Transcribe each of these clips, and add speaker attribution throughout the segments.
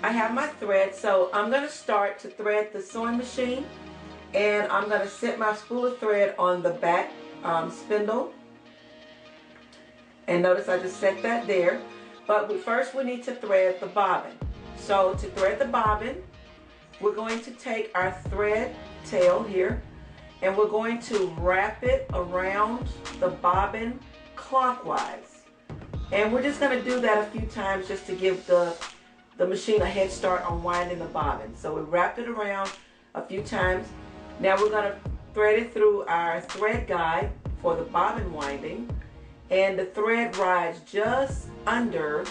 Speaker 1: I have my thread, so I'm going to start to thread the sewing machine, and I'm going to set my spool of thread on the back spindle. And notice I just set that there. But first we need to thread the bobbin. So to thread the bobbin, we're going to take our thread tail here, and we're going to wrap it around the bobbin clockwise. And we're just going to do that a few times just to give the machine a head start on winding the bobbin. So we wrapped it around a few times. Now we're going to thread it through our thread guide for the bobbin winding, and the thread rides just under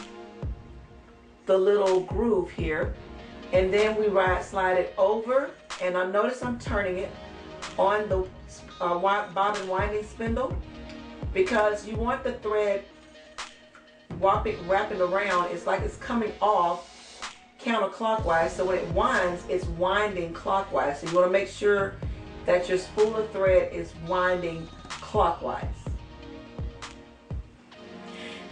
Speaker 1: the little groove here, and then we slide it over, and I notice I'm turning it on the bobbin winding spindle, because you want the thread wrapping around. It's like it's coming off counterclockwise, so when it winds, it's winding clockwise. So you want to make sure that your spool of thread is winding clockwise.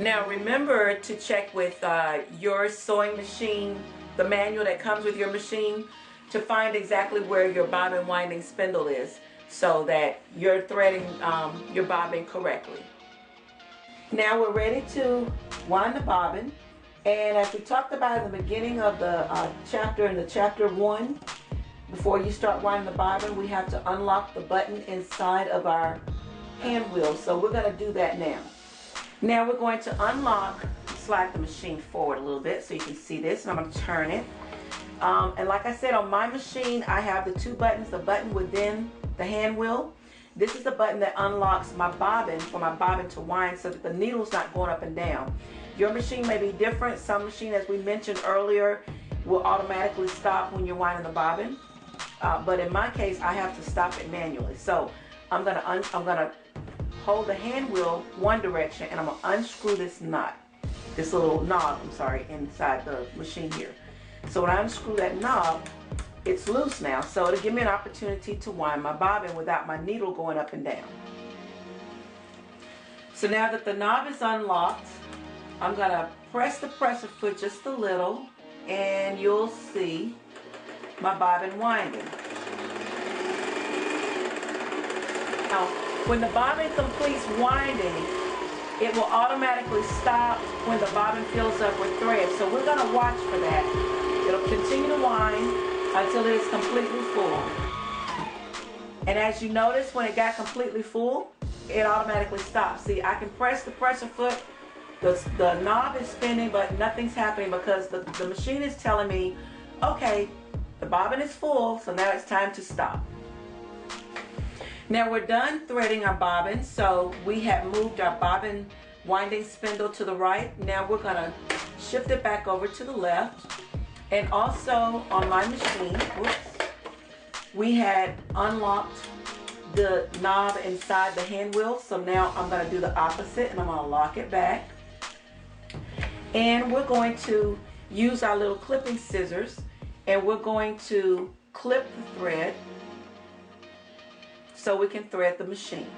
Speaker 1: Now remember to check with your sewing machine, the manual that comes with your machine, to find exactly where your bobbin winding spindle is, so that you're threading your bobbin correctly. Now we're ready to wind the bobbin, and as we talked about in the beginning of the chapter, in the chapter 1, before you start winding the bobbin, we have to unlock the button inside of our hand wheel. So we're going to do that now. Now we're going to unlock, slide the machine forward a little bit so you can see this, and I'm going to turn it. And like I said, on my machine, I have the two buttons, the button within the hand wheel. This is the button that unlocks my bobbin, for my bobbin to wind, so that the needle's not going up and down. Your machine may be different. Some machine, as we mentioned earlier, will automatically stop when you're winding the bobbin. But in my case, I have to stop it manually. So I'm gonna hold the hand wheel one direction, and I'm gonna unscrew this knot, this little knob, inside the machine here. So when I unscrew that knob, it's loose now, so it'll give me an opportunity to wind my bobbin without my needle going up and down. So now that the knob is unlocked, I'm gonna press the presser foot just a little, and you'll see my bobbin winding. Now, when the bobbin completes winding, it will automatically stop when the bobbin fills up with thread. So we're gonna watch for that. It'll continue to wind until it is completely full. And as you notice, when it got completely full, it automatically stops. See, I can press the presser foot, the knob is spinning, but nothing's happening because the machine is telling me, okay, the bobbin is full, so now it's time to stop. Now we're done threading our bobbin, so we have moved our bobbin winding spindle to the right. Now we're gonna shift it back over to the left. And also on my machine, we had unlocked the knob inside the hand wheel. So now I'm going to do the opposite, and I'm going to lock it back. And we're going to use our little clipping scissors, and we're going to clip the thread so we can thread the machine.